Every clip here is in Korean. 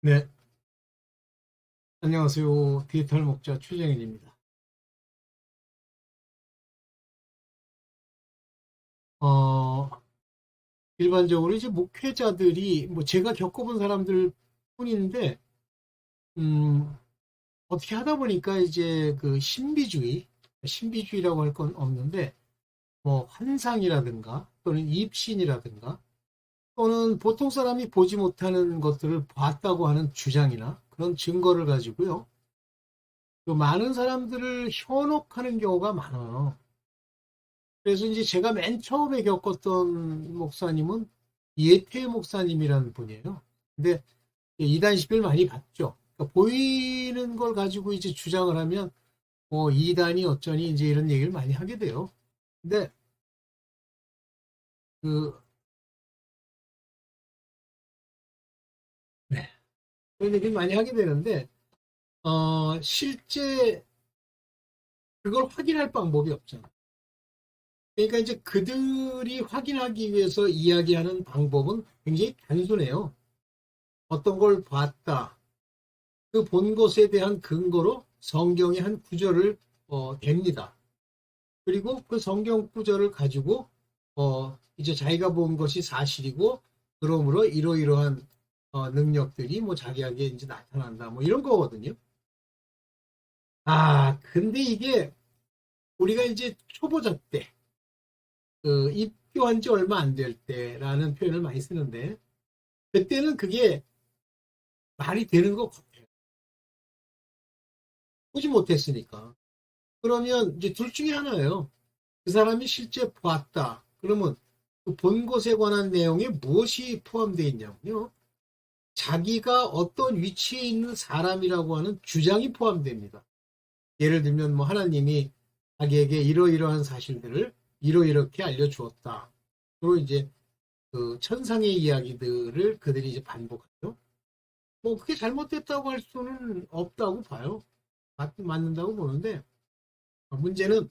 네, 안녕하세요. 디지털 목자 최정일입니다. 어, 일반적으로 이제 목회자들이 뭐 제가 겪어본 사람들 뿐인데, 음, 어떻게 하다 보니까 이제 그 신비주의라고 할 건 없는데, 뭐 환상이라든가 또는 입신이라든가 또는 보통 사람이 보지 못하는 것들을 봤다고 하는 주장이나 그런 증거를 가지고요. 그 많은 사람들을 현혹하는 경우가 많아요. 그래서 이제 제가 맨 처음에 겪었던 목사님은 예태 목사님이라는 분이에요. 근데 이단 11 많이 봤죠. 그러니까 보이는 걸 가지고 이제 주장을 하면 뭐 이단이 어쩌니 이제 이런 얘기를 많이 하게 돼요. 근데 그, 네. 그런 얘기를 많이 하게 되는데, 실제 그걸 확인할 방법이 없잖아요. 그러니까 이제 그들이 확인하기 위해서 이야기하는 방법은 굉장히 단순해요. 어떤 걸 봤다. 그 본 것에 대한 근거로 성경의 한 구절을 댑니다. 그리고 그 성경 구절을 가지고 이제 자기가 본 것이 사실이고 그러므로 이러이러한 능력들이 뭐 자기에게 이제 나타난다 뭐 이런 거거든요. 근데 이게 우리가 이제 초보자 때, 입교한 지 얼마 안 될 때라는 표현을 많이 쓰는데 그때는 그게 말이 되는 것 같아요. 보지 못했으니까. 그러면 이제 둘 중에 하나예요. 그 사람이 실제 보았다. 그러면 그 본 것에 관한 내용에 무엇이 포함되어 있냐면요. 자기가 어떤 위치에 있는 사람이라고 하는 주장이 포함됩니다. 예를 들면 뭐 하나님이 자기에게 이러이러한 사실들을 이러이렇게 알려주었다. 그리고 이제 그 천상의 이야기들을 그들이 이제 반복하죠. 뭐 그게 잘못됐다고 할 수는 없다고 봐요. 맞는다고 보는데 문제는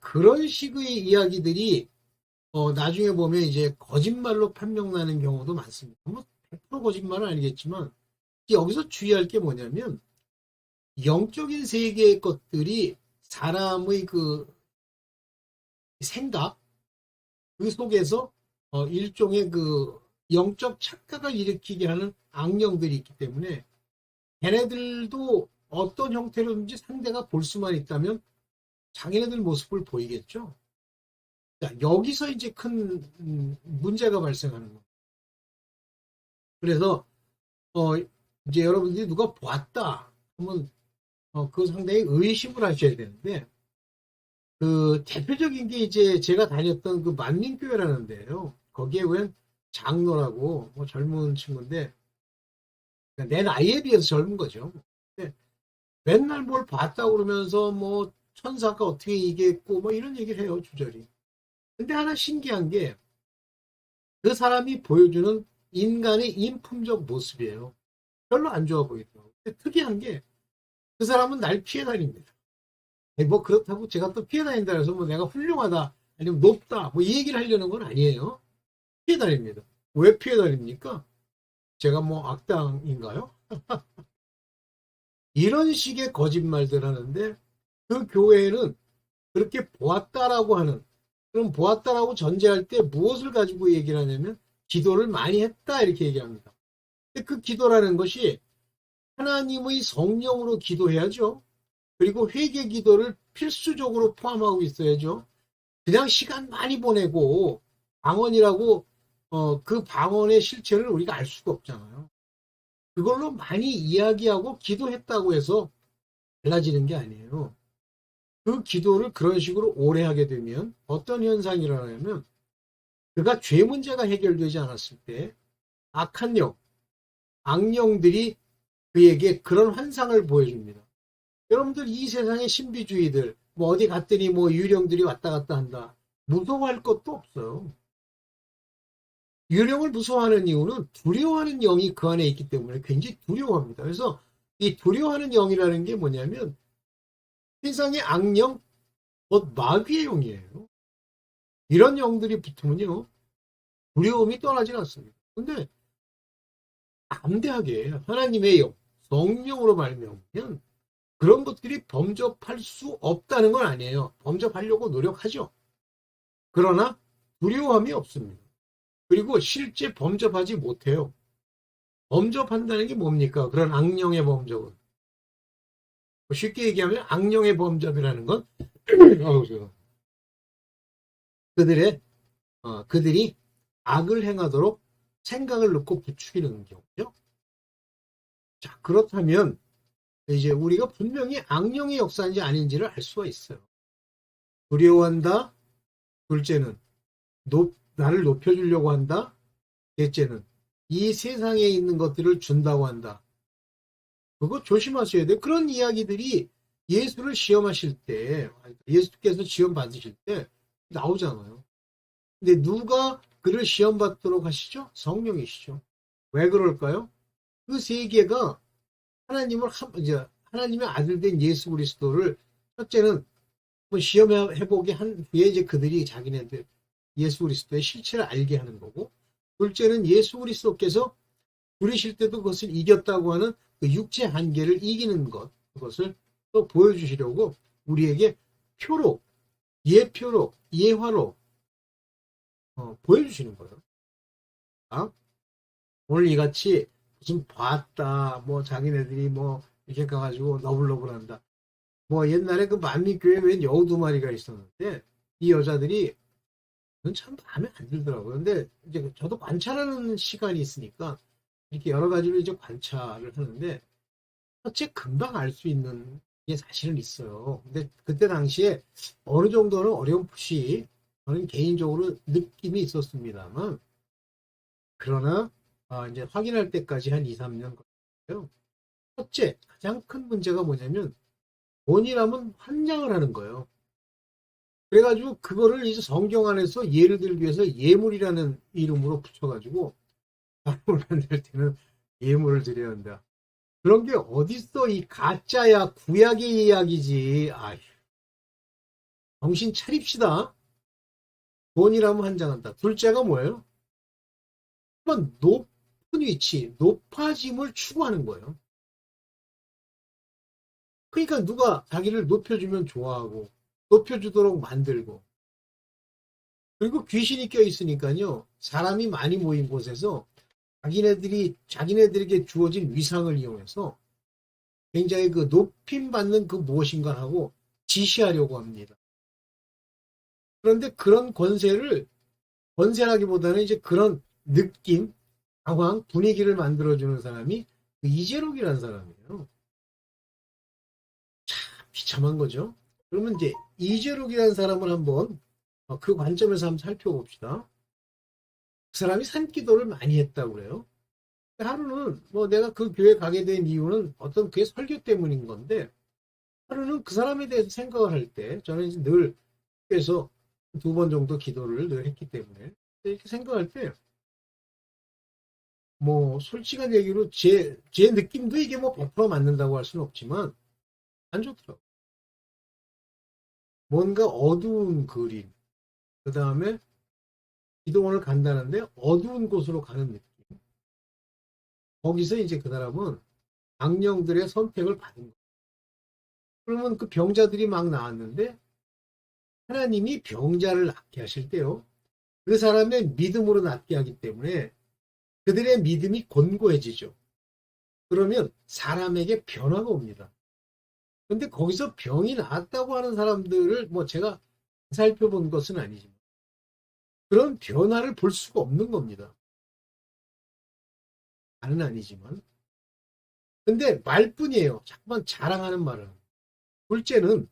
그런 식의 이야기들이 나중에 보면 이제 거짓말로 판명나는 경우도 많습니다. 뭐 100% 거짓말은 아니겠지만 여기서 주의할 게 뭐냐면 영적인 세계의 것들이 사람의 그 생각 그 속에서 일종의 그 영적 착각을 일으키게 하는 악령들이 있기 때문에 걔네들도 어떤 형태로든지 상대가 볼 수만 있다면 자기네들 모습을 보이겠죠. 자, 여기서 이제 큰 문제가 발생하는 거예요. 그래서 어, 이제 여러분들이 누가 보았다 하면 그 상당히 의심을 하셔야 되는데 그 대표적인 게 이제 제가 다녔던 그 만민교회라는 데예요. 거기에 웬 장로라고 뭐 젊은 친구인데 그러니까 내 나이에 비해서 젊은 거죠. 근데 맨날 뭘 봤다 그러면서 뭐 천사가 어떻게 이겠고 뭐 이런 얘기를 해요 주저리. 근데 하나 신기한 게 그 사람이 보여주는 인간의 인품적 모습이에요. 별로 안 좋아 보이더라고요. 근데 특이한 게 그 사람은 날 피해 다닙니다. 뭐 그렇다고 제가 또 피해 다닌다 해서 뭐 내가 훌륭하다 아니면 높다 뭐 이 얘기를 하려는 건 아니에요. 피해 다닙니다. 왜 피해 다닙니까? 제가 뭐 악당인가요? 이런 식의 거짓말들 하는데 그 교회는 그렇게 보았다라고 하는 그럼 보았다라고 전제할 때 무엇을 가지고 얘기를 하냐면 기도를 많이 했다 이렇게 얘기합니다. 근데 그 기도라는 것이 하나님의 성령으로 기도해야죠. 그리고 회개 기도를 필수적으로 포함하고 있어야죠. 그냥 시간 많이 보내고 방언이라고 그 방언의 실체를 우리가 알 수가 없잖아요. 그걸로 많이 이야기하고 기도했다고 해서 달라지는 게 아니에요. 그 기도를 그런 식으로 오래 하게 되면 어떤 현상이 일어나냐면 그가 죄 문제가 해결되지 않았을 때 악한 영, 악령들이 그에게 그런 환상을 보여줍니다. 여러분들 이 세상의 신비주의들 뭐 어디 갔더니 뭐 유령들이 왔다 갔다 한다. 무서워할 것도 없어요. 유령을 무서워하는 이유는 두려워하는 영이 그 안에 있기 때문에 굉장히 두려워합니다. 그래서 이 두려워하는 영이라는 게 뭐냐면 세상의 악령, 곧 마귀의 영이에요. 이런 영들이 붙으면요, 두려움이 떠나질 않습니다. 근데 담대하게 하나님의 성령으로 말미암으면 그런 것들이 범접할 수 없다는 건 아니에요. 범접하려고 노력하죠. 그러나 두려움이 없습니다. 그리고 실제 범접하지 못해요. 범접한다는 게 뭡니까? 그런 악령의 범접은. 쉽게 얘기하면 악령의 범접이라는 건 그들이 악을 행하도록 생각을 넣고 부추기는 경우죠. 자, 그렇다면 이제 우리가 분명히 악령의 역사인지 아닌지를 알 수가 있어요. 두려워한다. 둘째는 나를 높여주려고 한다. 셋째는 이 세상에 있는 것들을 준다고 한다. 그거 조심하셔야 돼요. 그런 이야기들이 예수를 시험하실 때, 예수께서 시험 받으실 때 나오잖아요. 근데 누가 그를 시험 받도록 하시죠? 성령이시죠. 왜 그럴까요? 그 세계가 이제 하나님의 아들 된 예수 그리스도를 첫째는 시험해보게 한 후에 이제 그들이 자기네들 예수 그리스도의 실체를 알게 하는 거고, 둘째는 예수 그리스도께서 부리실 때도 그것을 이겼다고 하는 그 육체 한계를 이기는 것, 그것을 또 보여주시려고 우리에게 예표로, 예화로 보여주시는 거예요. 아? 오늘 이같이 무슨 봤다, 뭐 자기네들이 뭐 이렇게 가가지고 너블너블한다. 뭐 옛날에 그 만민교회에 웬 여우 두 마리가 있었는데 이 여자들이 참 마음에 안 들더라고요. 근데 이제 저도 관찰하는 시간이 있으니까 이렇게 여러 가지로 이제 관찰을 하는데 첫째 금방 알 수 있는 게 사실은 있어요. 근데 그때 당시에 어느 정도는 어렴풋이 저는 개인적으로 느낌이 있었습니다만 그러나 이제 확인할 때까지 한 2, 3년 걸렸어요. 첫째, 가장 큰 문제가 뭐냐면 돈이라면 환장을 하는 거예요. 그래가지고 그거를 이제 성경 안에서 예를 들기 위해서 예물이라는 이름으로 붙여가지고 사람을 만들 때는 예물을 드려야 한다. 그런 게 어딨어? 이 가짜야 구약의 이야기지. 아휴, 정신 차립시다. 돈이라면 환장한다. 둘째가 뭐예요? 한번 높은 위치, 높아짐을 추구하는 거예요. 그러니까 누가 자기를 높여주면 좋아하고 높여주도록 만들고 그리고 귀신이 껴있으니까요. 사람이 많이 모인 곳에서 자기네들에게 주어진 위상을 이용해서 굉장히 그 높임받는 그 무엇인가 하고 지시하려고 합니다. 그런데 그런 권세라기보다는 이제 그런 느낌, 상황, 분위기를 만들어주는 사람이 그 이재록이라는 사람이에요. 참 비참한 거죠. 그러면 이제 이재록이라는 사람을 한번 그 관점에서 한번 살펴봅시다. 그 사람이 산기도를 많이 했다고 그래요. 하루는 뭐 내가 그 교회 가게 된 이유는 어떤 그의 설교 때문인 건데 하루는 그 사람에 대해서 생각을 할 때 저는 이제 늘 그래서 2번 정도 기도를 늘 했기 때문에 이렇게 생각할 때 뭐 솔직한 얘기로 제 느낌도 이게 뭐 100% 맞는다고 할 수는 없지만 안 좋더라고. 뭔가 어두운 그림, 그 다음에 기도원을 간다는데 어두운 곳으로 가는 느낌. 거기서 이제 그 사람은 악령들의 선택을 받은 거예요. 그러면 그 병자들이 막 나왔는데 하나님이 병자를 낫게 하실 때요. 그 사람의 믿음으로 낫게 하기 때문에 그들의 믿음이 곤고해지죠. 그러면 사람에게 변화가 옵니다. 근데 거기서 병이 나았다고 하는 사람들을 뭐 제가 살펴본 것은 아니지만 그런 변화를 볼 수가 없는 겁니다. 나는 아니지만. 근데 말뿐이에요. 자꾸만 자랑하는 말을. 둘째는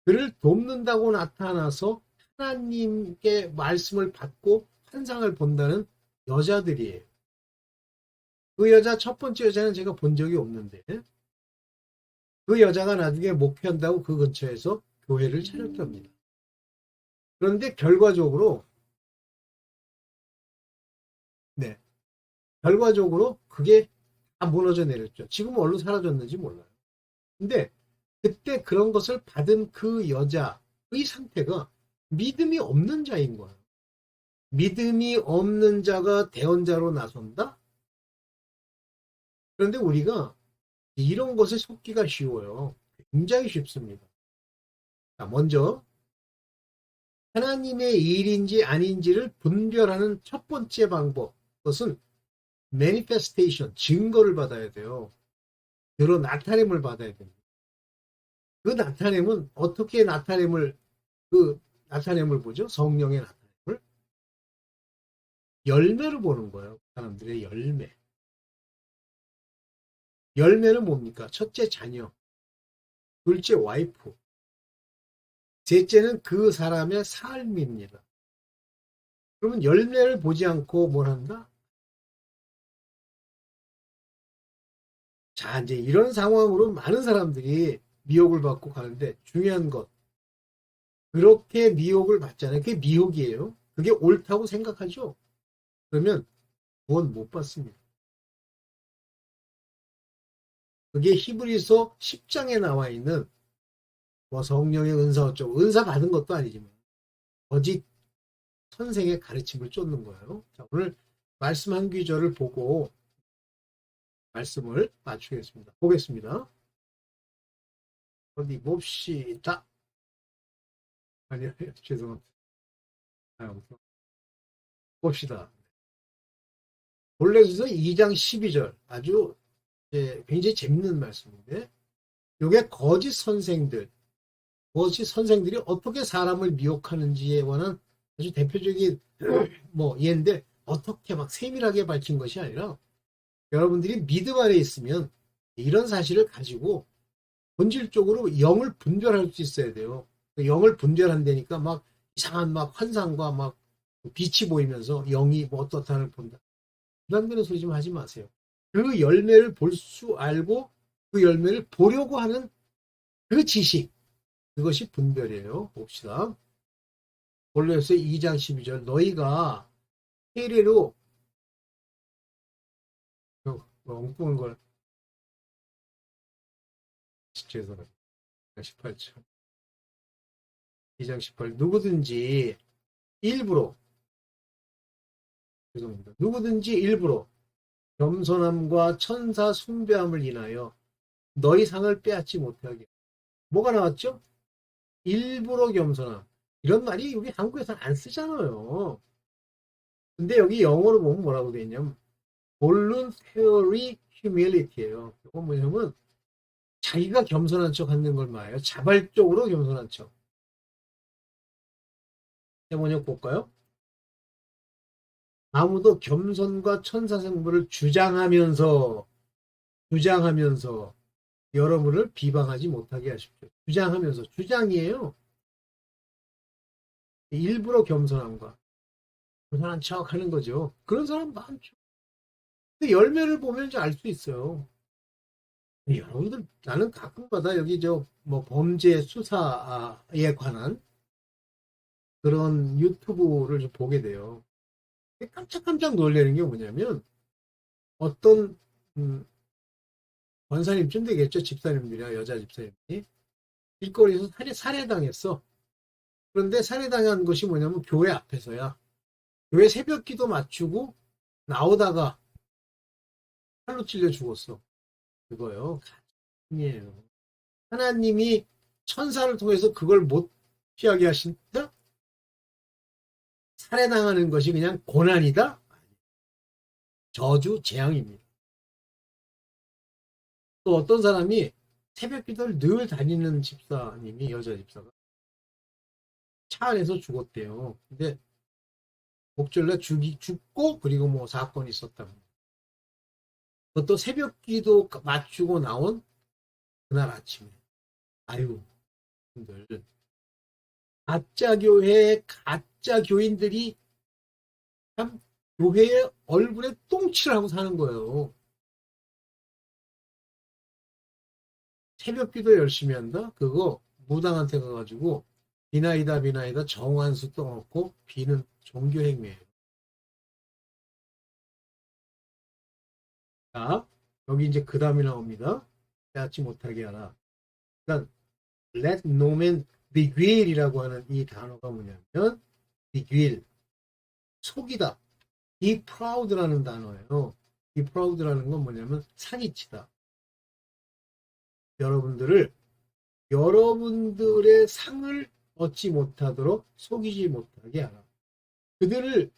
그를 돕는다고 나타나서 하나님께 말씀을 받고 환상을 본다는 여자들이에요. 그 여자 첫 번째 여자는 제가 본 적이 없는데 그 여자가 나중에 목회한다고 그 근처에서 교회를 차렸답니다. 그런데 네, 결과적으로 그게 다 무너져 내렸죠. 지금은 얼른 사라졌는지 몰라요. 근데 그때 그런 것을 받은 그 여자의 상태가 믿음이 없는 자인 거예요. 믿음이 없는 자가 대언자로 나선다? 그런데 우리가 이런 것에 속기가 쉬워요. 굉장히 쉽습니다. 자, 먼저 하나님의 일인지 아닌지를 분별하는 첫 번째 방법, 그것은 manifestation, 증거를 받아야 돼요. 여러 나타냄을 받아야 됩니다. 그 나타냄은 어떻게 나타냄을 보죠? 성령의 나타냄을 열매를 보는 거예요. 사람들의 열매. 열매는 뭡니까? 첫째 자녀, 둘째 와이프, 셋째는 그 사람의 삶입니다. 그러면 열매를 보지 않고 뭘 한다? 자, 이제 이런 상황으로 많은 사람들이 미혹을 받고 가는데 중요한 것, 그렇게 미혹을 받잖아요. 그게 미혹이에요. 그게 옳다고 생각하죠. 그러면 구원 못 받습니다. 그게 히브리서 10장에 나와 있는 뭐 성령의 은사 어쩌고 은사 받은 것도 아니지만 거짓 선생의 가르침을 쫓는 거예요. 자, 오늘 말씀 한 구절을 보고 말씀을 맞추겠습니다. 보겠습니다. 어디 봅시다. 아니요, 죄송합니다. 봅시다. 본래서 2장 12절 아주 굉장히 재밌는 말씀인데 이게 거짓 선생들이 어떻게 사람을 미혹하는지에 관한 아주 대표적인 뭐 예인데 어떻게 막 세밀하게 밝힌 것이 아니라 여러분들이 믿음 안에 있으면 이런 사실을 가지고 본질적으로 영을 분별할 수 있어야 돼요. 영을 분별한다니까 막 이상한 막 환상과 막 빛이 보이면서 영이 뭐 어떻다는 본다. 부담되는 소리 좀 하지 마세요. 그 열매를 볼 수 알고 그 열매를 보려고 하는 그 지식, 그것이 분별이에요. 봅시다. 골로새 2장 12절 너희가 세례로 엉뚱한 걸 죄송합니다. 18절 2장 18 누구든지 일부러 죄송합니다. 누구든지 일부러 겸손함과 천사 숭배함을 인하여 너희 상을 빼앗지 못하게. 뭐가 나왔죠? 일부러 겸손함. 이런 말이 여기 한국에서는 안 쓰잖아요. 근데 여기 영어로 보면 뭐라고 되어 있냐면 voluntary humility예요. 이건 뭐냐면 자기가 겸손한 척 하는 걸 말해요. 자발적으로 겸손한 척. 번역 볼까요? 아무도 겸손과 천사성부를 주장하면서 여러분을 비방하지 못하게 하십시오. 주장하면서 주장이에요. 일부러 겸손함과 겸손한 척 하는 거죠. 그런 사람 많죠. 근데 열매를 보면 이제 알 수 있어요. 여러분들 나는 가끔가다 여기 뭐 범죄 수사에 관한 그런 유튜브를 좀 보게 돼요. 깜짝깜짝 놀라는 게 뭐냐면 어떤 권사님쯤 되겠죠. 집사님들이야 여자 집사님이 길거리에서 살해당했어. 그런데 살해당한 것이 뭐냐면 교회 앞에서야. 교회 새벽기도 맞추고 나오다가 칼로 찔려 죽었어. 그거요. 가증이에요. 하나님이 천사를 통해서 그걸 못 피하게 하신다? 살해당하는 것이 그냥 고난이다? 저주, 재앙입니다. 또 어떤 사람이 새벽 기도를 늘 다니는 집사님이 여자 집사가 차 안에서 죽었대요. 근데 목줄날 죽고 그리고 뭐 사건이 있었다고. 그것도 새벽 기도 맞추고 나온 그날 아침에. 아유, 분들 가짜 교회, 가짜 교인들이 참 교회의 얼굴에 똥칠하고 사는 거예요. 새벽 기도 열심히 한다? 그거 무당한테 가가지고 비나이다 정한수 떠놓고 비는 종교행위예요. 자, 여기 이제 그 다음이 나옵니다. 빼앗지 못하게 하라. 일단 let no man beguile이라고 하는 이 단어가 뭐냐면 beguile, 속이다. be proud라는 단어예요. 이 프라우드라는 건 뭐냐면 사기치다. 여러분들의 상을 얻지 못하도록 속이지 못하게 하라.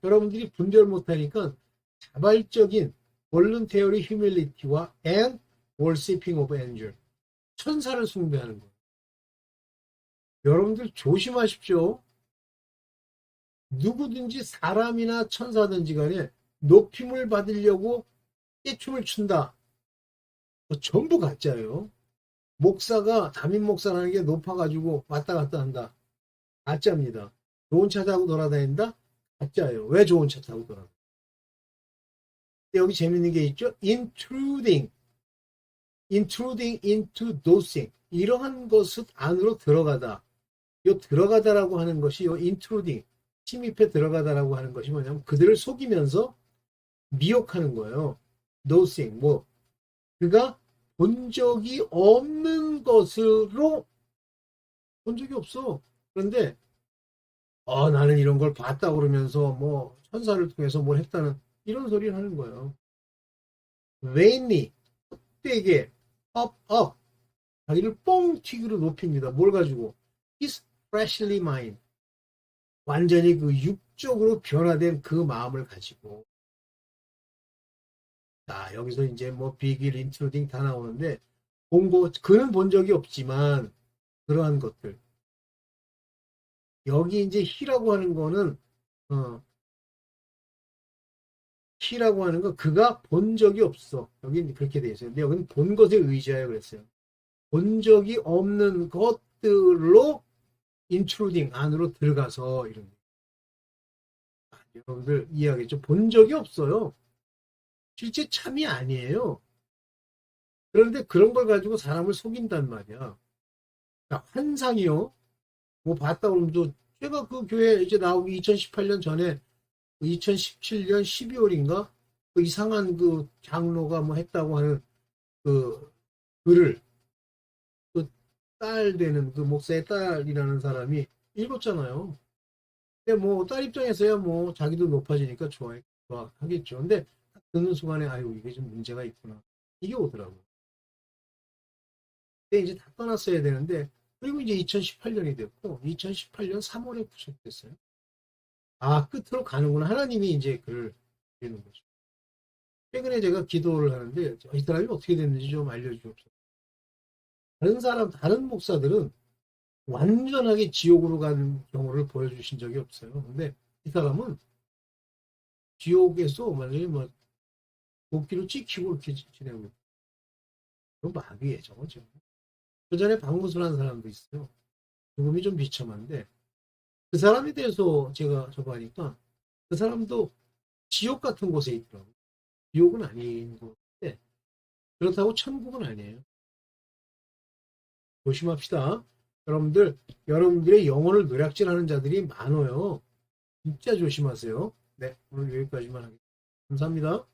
여러분들이 분별 못하니까 자발적인 voluntarily humility와 and worshipping of angel, 천사를 숭배하는 거예요. 여러분들 조심하십시오. 누구든지 사람이나 천사든지 간에 높임을 받으려고 떼춤을 춘다. 전부 가짜예요. 목사가 담임 목사라는 게 높아가지고 왔다 갔다 한다. 가짜입니다. 좋은 차 타고 돌아다닌다? 가짜예요. 왜 좋은 차 타고 돌아다닌다? 여기 재밌는 게 있죠. intruding into those things. 이러한 것을 안으로 들어가다. 요 들어가다라고 하는 것이 요 intruding, 침입해 들어가다라고 하는 것이 뭐냐면 그들을 속이면서 미혹하는 거예요. those things. 그가 본 적이 없는 것으로 본 적이 없어. 그런데 나는 이런 걸 봤다 그러면서 천사를 통해서 뭘 했다는 이런 소리를 하는 거예요. vainly, 헛되게 up, 자기를 뻥튀기로 높입니다. 뭘 가지고? His fleshly mind, 완전히 그 육적으로 변화된 그 마음을 가지고. 자, 여기서 이제 비길, 인트루딩 다 나오는데 그는 본 적이 없지만 그러한 것들. 여기 이제 히라고 하는 거는 히라고 하는 거 그가 본 적이 없어. 여기 그렇게 돼 있어요. 근데 여기는 본 것에 의지하여 그랬어요. 본 적이 없는 것들로 인트루딩 안으로 들어가서 이런. 여러분들 이해하겠죠? 본 적이 없어요. 실제 참이 아니에요. 그런데 그런 걸 가지고 사람을 속인단 말이야. 환상이요. 봤다 그러면 제가 그 교회 이제 나오기 2018년 전에 2017년 12월인가 그 이상한 그 장로가 했다고 하는 그 글을 그 딸 되는 그 목사의 딸이라는 사람이 읽었잖아요. 근데 딸 입장에서야 자기도 높아지니까 좋아하겠죠. 근데 듣는 순간에 아유 이게 좀 문제가 있구나 이게 오더라고요. 근데 이제 다 떠났어야 되는데 그리고 이제 2018년이 됐고 2018년 3월에 부착됐어요. 끝으로 가는구나. 하나님이 이제 그를 되는 거죠. 최근에 제가 기도를 하는데 이 사람이 어떻게 됐는지 좀 알려주옵소서. 다른 목사들은 완전하게 지옥으로 가는 경우를 보여주신 적이 없어요. 근데 이 사람은 지옥에서 완전히 도끼로 찍히고 이렇게 지내고 있어요. 그건 마귀예요, 저거죠. 그 전에 박무순한 사람도 있어요. 죽음이 좀 비참한데 그 사람에 대해서 제가 저거 하니까 그 사람도 지옥 같은 곳에 있더라고요. 지옥은 아닌 곳인데 그렇다고 천국은 아니에요. 조심합시다. 여러분들의 영혼을 노략질하는 자들이 많아요. 진짜 조심하세요. 네, 오늘 여기까지만 하겠습니다. 감사합니다.